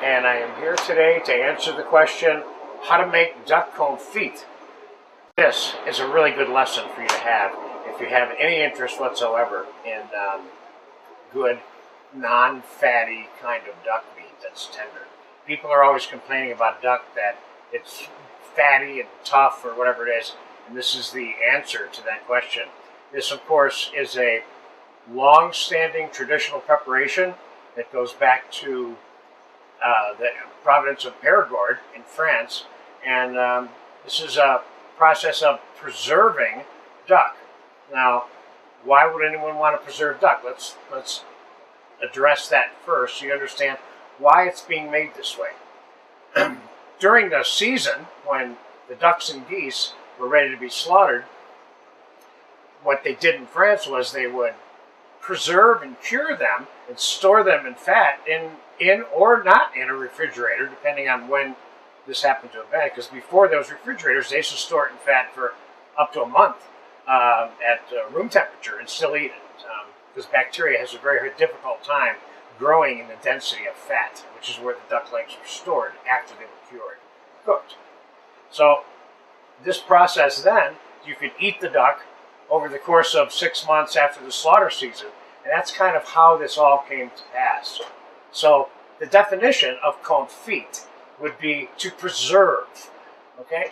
and I am here today to answer the question, how to make duck confit. This is a really good lesson for you to have if you have any interest whatsoever in good, non-fatty kind of duck meat that's tender. People are always complaining about duck that it's fatty and tough or whatever it is, and this is the answer to that question. This, of course, is a long-standing traditional preparation that goes back to the province of Périgord in France, and this is a process of preserving duck. Now, why would anyone want to preserve duck? Let's address that first so you understand why it's being made this way. During the season, when the ducks and geese were ready to be slaughtered, what they did in France was they would preserve and cure them and store them in fat in or not in a refrigerator, depending on when this happened to have been. Because before those refrigerators, they used to store it in fat for up to a month at room temperature and still eat it. Because bacteria has a very difficult time growing in the density of fat, which is where the duck legs were stored after they were cured, cooked. So this process then, you could eat the duck over the course of 6 months after the slaughter season, and that's kind of how this all came to pass. So the definition of confit would be to preserve, okay?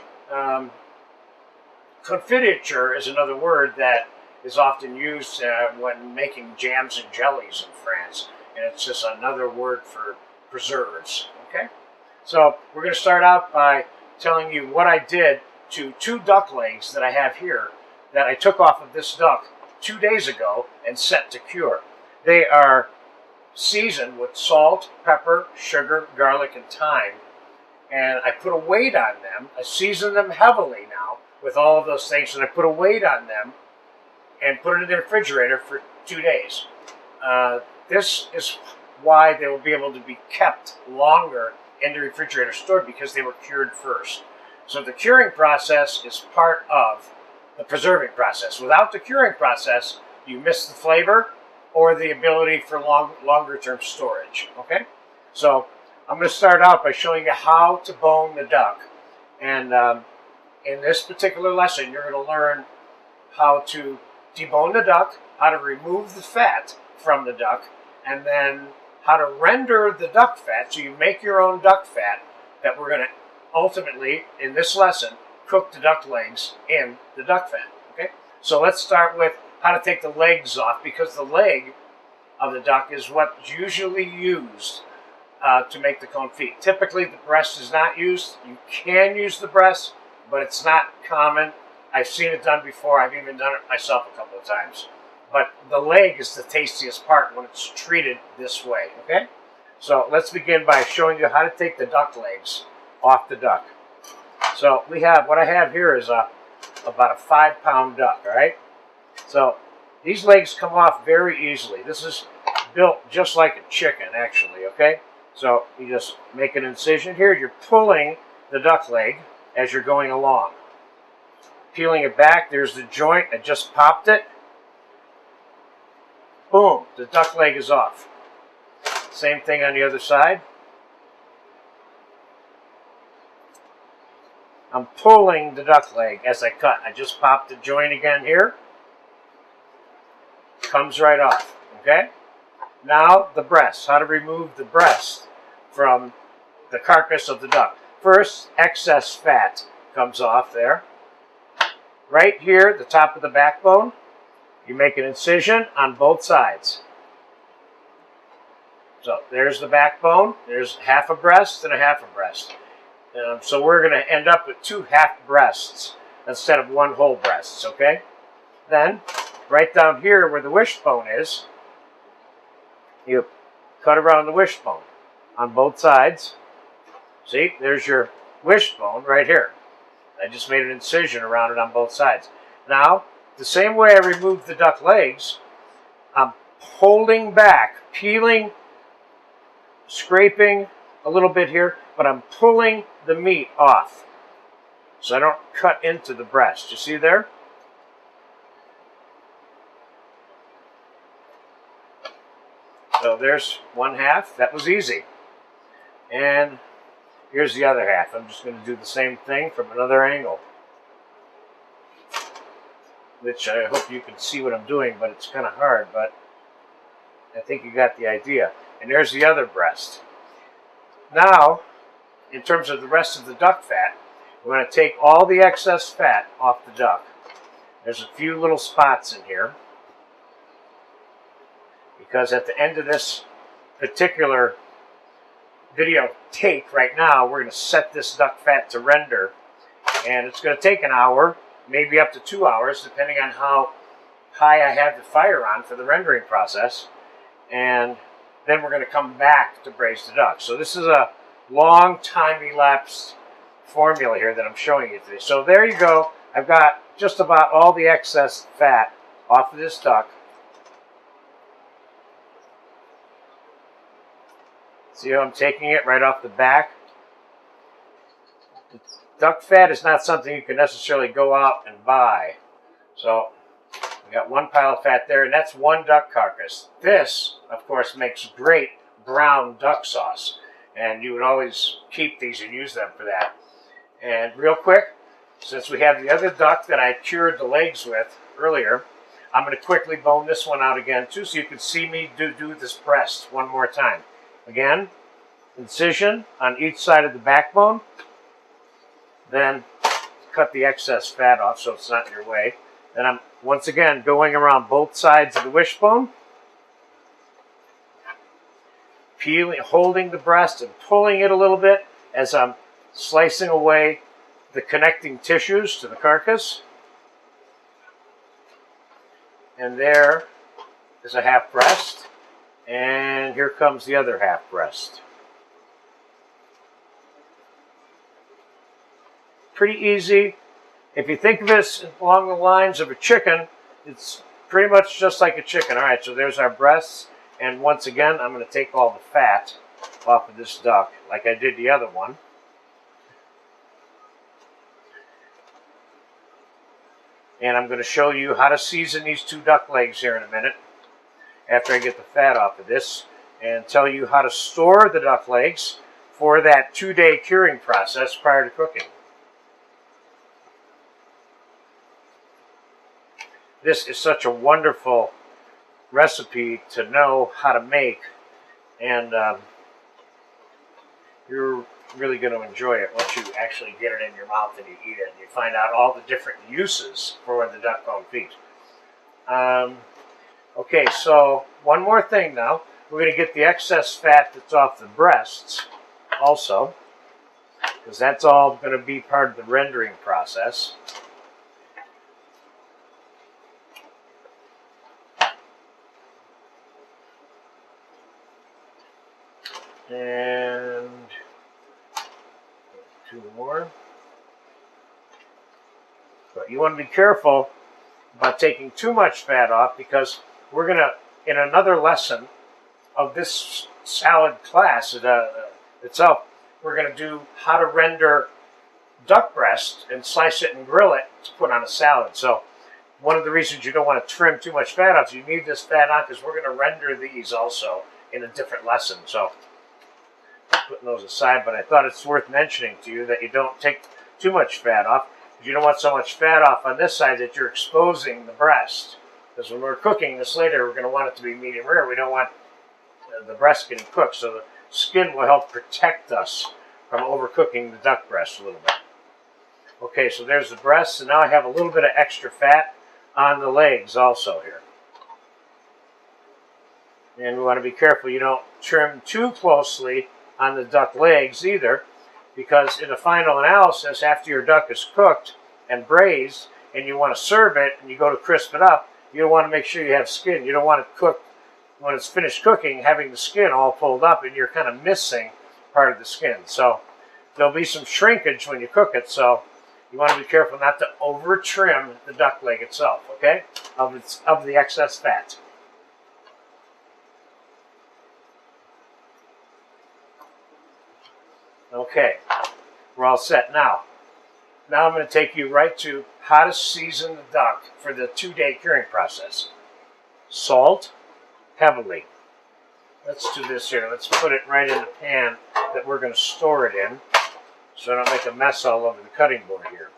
Confiture is another word that is often used when making jams and jellies in France, and it's just another word for preserves, okay? So we're going to start out by telling you what I did to 2 duck legs that I have here that I took off of this duck 2 days ago and set to cure. They are seasoned with salt, pepper, sugar, garlic, and thyme, and I put a weight on them. I season them heavily now with all of those things, and I put a weight on them and put it in the refrigerator for 2 days. This is why they will be able to be kept longer in the refrigerator stored, because they were cured first. So the curing process is part of the preserving process. Without the curing process, you miss the flavor or the ability for longer term storage, okay? So I'm going to start out by showing you how to bone the duck. And in this particular lesson, you're going to learn how to debone the duck, how to remove the fat from the duck, and then how to render the duck fat, so you make your own duck fat that we're going to ultimately, in this lesson, cook the duck legs in the duck fat, okay? So let's start with how to take the legs off, because the leg of the duck is what's usually used to make the confit. Typically, the breast is not used. You can use the breast, but it's not common. I've seen it done before. I've even done it myself a couple of times. But the leg is the tastiest part when it's treated this way, okay? So let's begin by showing you how to take the duck legs off the duck. So what I have here is about a 5-pound duck, all right? So these legs come off very easily. This is built just like a chicken, actually, okay? So you just make an incision here. You're pulling the duck leg as you're going along. Peeling it back, there's the joint. I just popped it. Boom, the duck leg is off. Same thing on the other side. I'm pulling the duck leg as I cut. I just popped the joint again here. Comes right off, okay? Now the breast, how to remove the breast from the carcass of the duck. First, excess fat comes off there. Right here, the top of the backbone, you make an incision on both sides. So there's the backbone. There's half a breast and a half a breast. So we're going to end up with 2 half breasts instead of 1 whole breast, okay? Then, right down here where the wishbone is, you cut around the wishbone on both sides. See, there's your wishbone right here. I just made an incision around it on both sides. Now, the same way I removed the duck legs, I'm holding back, peeling, scraping a little bit here, but I'm pulling the meat off so I don't cut into the breast. You see there? So there's 1/2. That was easy. And here's the other half. I'm just going to do the same thing from another angle, which I hope you can see what I'm doing, but it's kind of hard, but I think you got the idea. And there's the other breast. Now, in terms of the rest of the duck fat, we're going to take all the excess fat off the duck. There's a few little spots in here, because at the end of this particular video tape right now, we're going to set this duck fat to render, and it's going to take an hour, maybe up to 2 hours, depending on how high I have the fire on for the rendering process. And then we're going to come back to braise the duck. So this is a long time elapsed formula here that I'm showing you today. So there you go. I've got just about all the excess fat off of this duck. See how I'm taking it right off the back? Duck fat is not something you can necessarily go out and buy. So we got one pile of fat there, and that's one duck carcass. This, of course, makes great brown duck sauce, and you would always keep these and use them for that. And real quick, since we have the other duck that I cured the legs with earlier, I'm going to quickly bone this one out again too, so you can see me do this breast one more time. Again, incision on each side of the backbone, then cut the excess fat off so it's not in your way. Then I'm once again going around both sides of the wishbone, peeling, holding the breast and pulling it a little bit as I'm slicing away the connecting tissues to the carcass. And there is a half breast, and here comes the other half breast. Pretty easy. If you think of this along the lines of a chicken, it's pretty much just like a chicken. All right, so there's our breasts, and once again, I'm going to take all the fat off of this duck, like I did the other one. And I'm going to show you how to season these two duck legs here in a minute, after I get the fat off of this, and tell you how to store the duck legs for that 2-day curing process prior to cooking. This is such a wonderful recipe to know how to make, and you're really going to enjoy it once you actually get it in your mouth and you eat it and you find out all the different uses for the duck confit. Okay, so one more thing now. We're going to get the excess fat that's off the breasts also, because that's all going to be part of the rendering process. And 2 more. But you want to be careful about taking too much fat off, because we're going to, in another lesson of this salad class itself, we're going to do how to render duck breast and slice it and grill it to put on a salad. So one of the reasons you don't want to trim too much fat off is you need this fat on, because we're going to render these also in a different lesson. So putting those aside, but I thought it's worth mentioning to you that you don't take too much fat off, because you don't want so much fat off on this side that you're exposing the breast. Because when we're cooking this later, we're going to want it to be medium rare. We don't want the breast getting cooked, so the skin will help protect us from overcooking the duck breast a little bit. Okay, so there's the breast, and now I have a little bit of extra fat on the legs also here. And we want to be careful you don't trim too closely on the duck legs either, because in the final analysis, after your duck is cooked and braised and you want to serve it and you go to crisp it up, you want to make sure you have skin. You don't want it cooked when it's finished cooking, having the skin all pulled up and you're kind of missing part of the skin. So there'll be some shrinkage when you cook it, so you want to be careful not to over trim the duck leg itself, okay, of the excess fat. Okay, we're all set now. Now I'm going to take you right to how to season the duck for the 2-day curing process. Salt heavily. Let's do this here. Let's put it right in the pan that we're going to store it in, so I don't make a mess all over the cutting board here.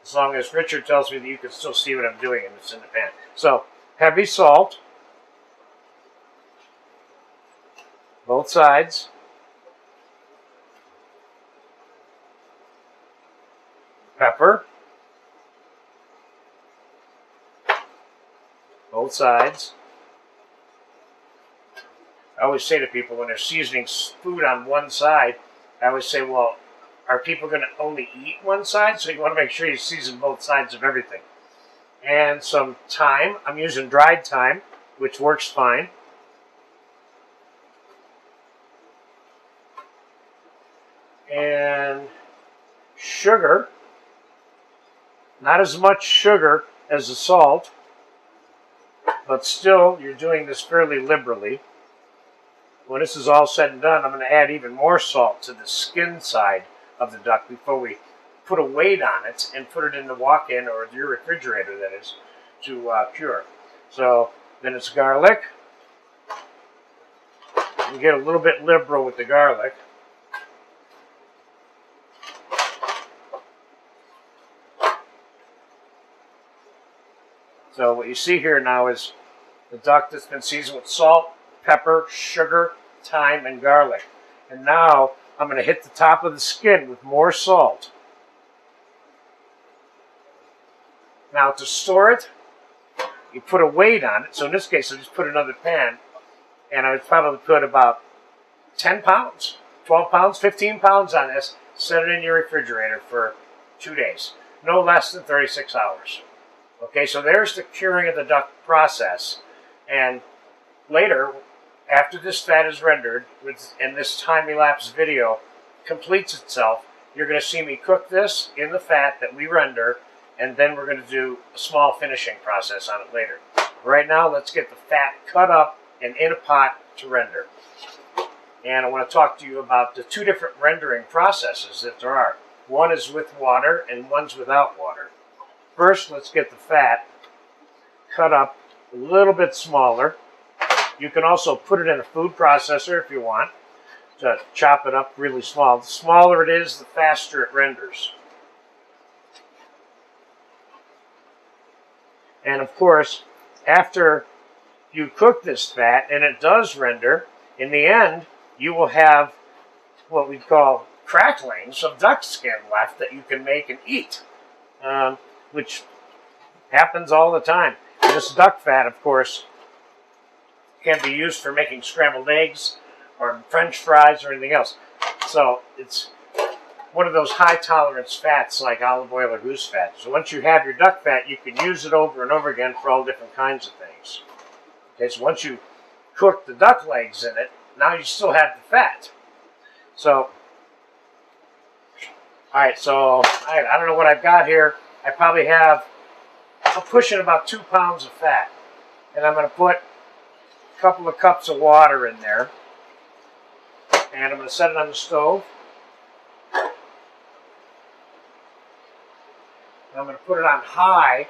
As long as Richard tells me that you can still see what I'm doing and it's in the pan. So, heavy salt, both sides. Pepper, both sides. I always say to people when they're seasoning food on one side, I always say, well, are people going to only eat one side? So you want to make sure you season both sides of everything. And some thyme. I'm using dried thyme, which works fine. And sugar. Not as much sugar as the salt, but still you're doing this fairly liberally. When this is all said and done, I'm going to add even more salt to the skin side of the duck before we put a weight on it and put it in the walk-in or your refrigerator, that is, to cure. So then it's garlic. You get a little bit liberal with the garlic. So what you see here now is the duck that's been seasoned with salt, pepper, sugar, thyme, and garlic. And now I'm going to hit the top of the skin with more salt. Now to store it, you put a weight on it. So in this case, I just put another pan, and I would probably put about 10 pounds, 12 pounds, 15 pounds on this. Set it in your refrigerator for 2 days. No less than 36 hours. Okay, so there's the curing of the duck process. And later, after this fat is rendered, and this time-elapse video completes itself, you're going to see me cook this in the fat that we render, and then we're going to do a small finishing process on it later. Right now, let's get the fat cut up and in a pot to render. And I want to talk to you about the two different rendering processes that there are. One is with water and one's without water. First, let's get the fat cut up a little bit smaller. You can also put it in a food processor if you want to chop it up really small. The smaller it is, the faster it renders. And of course, after you cook this fat, and it does render, in the end, you will have what we call cracklings of duck skin left that you can make and eat, which happens all the time. This duck fat, of course, can be used for making scrambled eggs or French fries or anything else. So it's one of those high tolerance fats like olive oil or goose fat. So once you have your duck fat, you can use it over and over again for all different kinds of things. Okay, so once you cook the duck legs in it, now you still have the fat. So, alright, so I don't know what I've got here. I probably have, I'm pushing about 2 pounds of fat. And I'm going to put a couple of cups of water in there. And I'm going to set it on the stove. And I'm going to put it on high.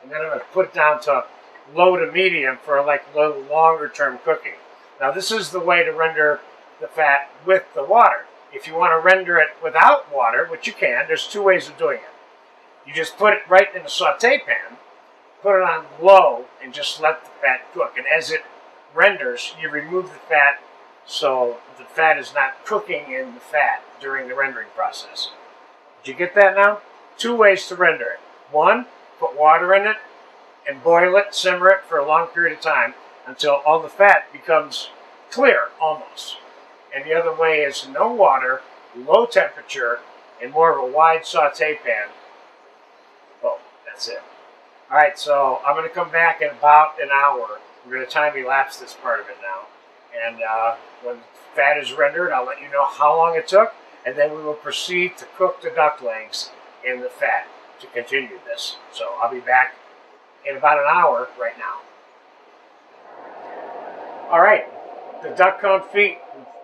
And then I'm going to put it down to low to medium for like a little longer term cooking. Now this is the way to render the fat with the water. If you want to render it without water, which you can, there's 2 ways of doing it. You just put it right in the saute pan, put it on low, and just let the fat cook. And as it renders, you remove the fat so the fat is not cooking in the fat during the rendering process. Did you get that now? 2 ways to render it. 1, put water in it and boil it, simmer it for a long period of time until all the fat becomes clear, almost. And the other way is no water, low temperature, and more of a wide saute pan. Oh, that's it. Alright, so I'm going to come back in about an hour. We're going to time-elapse this part of it now. And when the fat is rendered, I'll let you know how long it took, and then we will proceed to cook the duck legs in the fat to continue this. So I'll be back in about an hour right now. Alright, the duck confit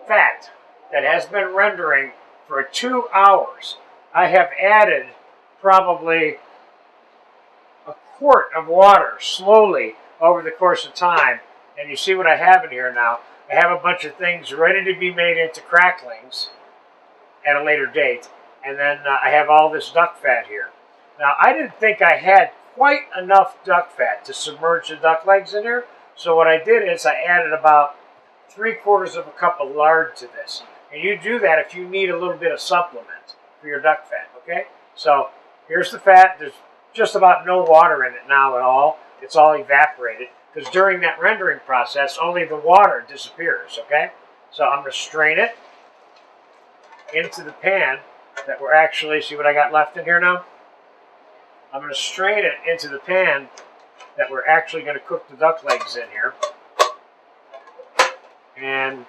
fat that has been rendering for 2 hours. I have added probably a quart of water slowly over the course of time. And you see what I have in here now. I have a bunch of things ready to be made into cracklings. at a later date. And then I have all this duck fat here. Now, I didn't think I had quite enough duck fat to submerge the duck legs in here. So what I did is I added about 3/4 of a cup of lard to this. And you do that if you need a little bit of supplement for your duck fat, okay? So here's the fat. There's just about no water in it now at all. It's all evaporated because during that rendering process, only the water disappears, okay? So I'm going to strain it into the pan that we're actually, see what I got left in here now? I'm going to strain it into the pan that we're actually going to cook the duck legs in here. And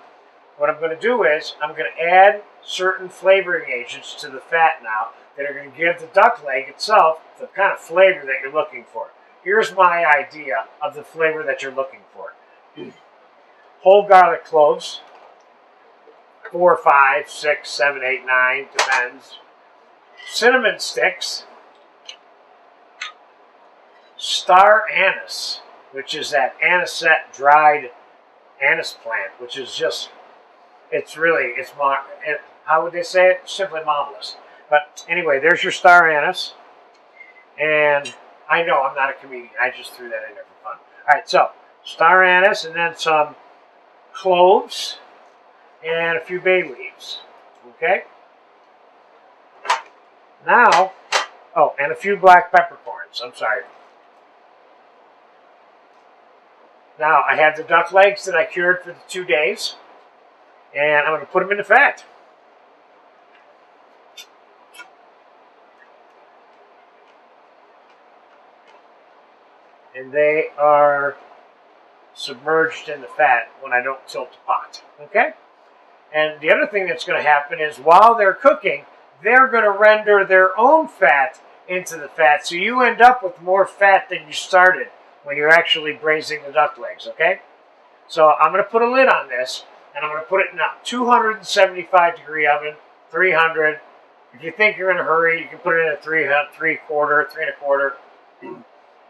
what I'm going to do is I'm going to add certain flavoring agents to the fat now that are going to give the duck leg itself the kind of flavor that you're looking for. Here's my idea of the flavor that you're looking for. Whole garlic cloves, 4, 5, 6, 7, 8, 9, depends. Cinnamon sticks, star anise, which is that anisette dried anise plant, which is just, how would they say it? Simply marvelous. But anyway, there's your star anise. And I know I'm not a comedian. I just threw that in there for fun. All right, so star anise and then some cloves and a few bay leaves. Okay? Now, oh, and a few black peppercorns. I'm sorry. Now, I have the duck legs that I cured for the 2 days. And I'm going to put them in the fat. And they are submerged in the fat when I don't tilt the pot. Okay? And the other thing that's going to happen is while they're cooking, they're going to render their own fat into the fat. So you end up with more fat than you started when you're actually braising the duck legs. Okay? So I'm going to put a lid on this. And I'm going to put it in a 275-degree oven, 300. If you think you're in a hurry, you can put it in a 3/4, 3 1/4. And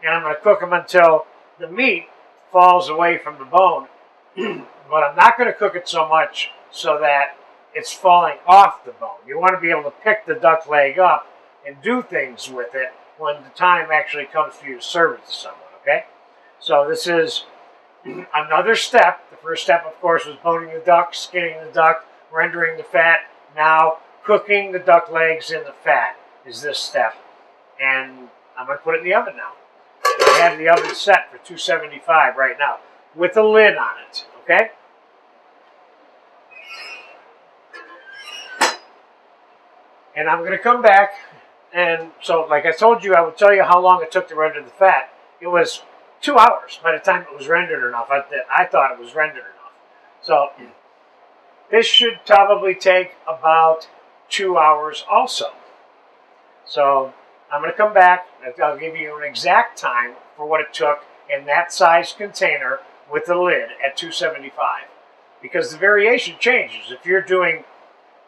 I'm going to cook them until the meat falls away from the bone. But I'm not going to cook it so much so that it's falling off the bone. You want to be able to pick the duck leg up and do things with it when the time actually comes for you to serve it to someone, okay? So this is another step. The first step, of course, was boning the duck, skinning the duck, rendering the fat. Now, cooking the duck legs in the fat is this step. And I'm going to put it in the oven now. I have the oven set for 275 right now with a lid on it, okay? And I'm going to come back, and so like I told you, I would tell you how long it took to render the fat. It was 2 hours by the time it was rendered enough. I thought it was rendered enough. So this should probably take about 2 hours also. So I'm going to come back and I'll give you an exact time for what it took in that size container with the lid at 275. Because the variation changes. If you're doing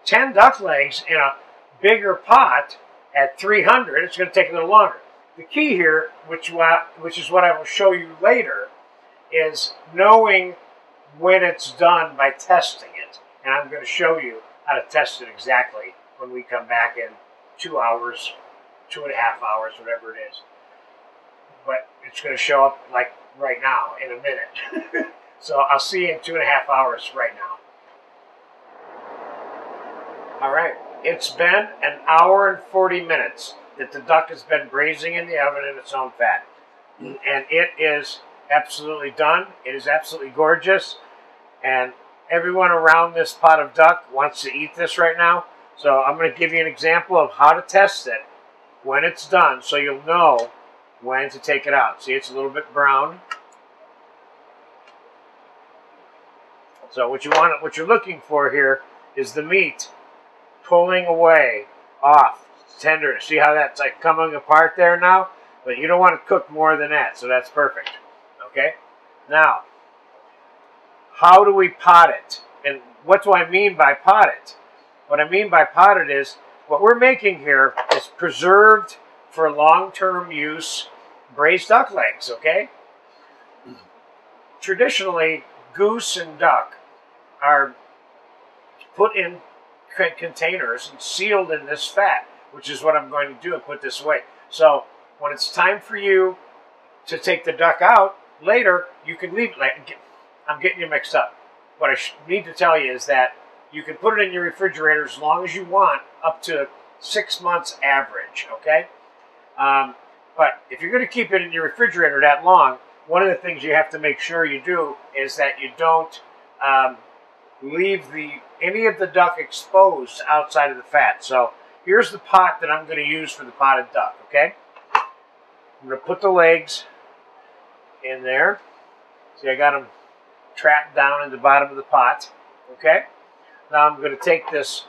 10 duck legs in a bigger pot at 300, it's going to take a little longer. The key here, which is what I will show you later, is knowing when it's done by testing it. And I'm going to show you how to test it exactly when we come back in 2 hours, 2.5 hours, whatever it is. But it's going to show up like right now in a minute. So I'll see you in 2.5 hours right now. All right, it's been 1 hour and 40 minutes that the duck has been braising in the oven in its own fat. And it is absolutely done. It is absolutely gorgeous. And everyone around this pot of duck wants to eat this right now. So I'm going to give you an example of how to test it when it's done so you'll know when to take it out. See, it's a little bit brown. So what you're looking for here is the meat pulling away off tender. See how that's like coming apart there now? But you don't want to cook more than that, so that's perfect. Okay? Now, how do we pot it? And what do I mean by pot it? What I mean by pot it is what we're making here is preserved for long-term use braised duck legs, okay? Traditionally, goose and duck are put in containers and sealed in this fat, which is what I'm going to do and put this away. So when it's time for you to take the duck out later, you can leave it. I'm getting you mixed up. What I need to tell you is that you can put it in your refrigerator as long as you want, up to 6 months average, okay? But if you're going to keep it in your refrigerator that long, one of the things you have to make sure you do is that you don't leave any of the duck exposed outside of the fat. So here's the pot that I'm going to use for the potted duck, okay? I'm going to put the legs in there. See, I got them trapped down in the bottom of the pot, okay? Now I'm going to take this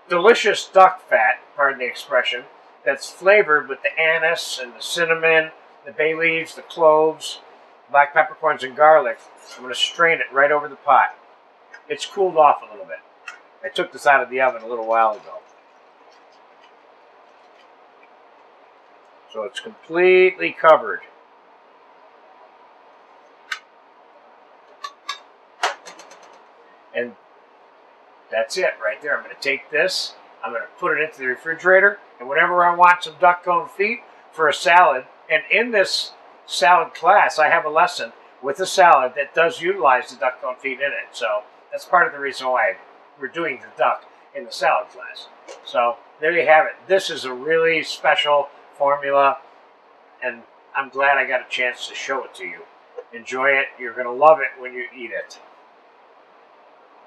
delicious duck fat, pardon the expression, that's flavored with the anise and the cinnamon, the bay leaves, the cloves, black peppercorns, and garlic. I'm going to strain it right over the pot. It's cooled off a little bit. I took this out of the oven a little while ago. So it's completely covered. And that's it right there. I'm going to take this, I'm going to put it into the refrigerator, and whenever I want some duck confit for a salad, and in this salad class, I have a lesson with a salad that does utilize the duck confit in it. So that's part of the reason why we're doing the duck in the salad class. So there you have it. This is a really special formula, and I'm glad I got a chance to show it to you. Enjoy it. You're going to love it when you eat it.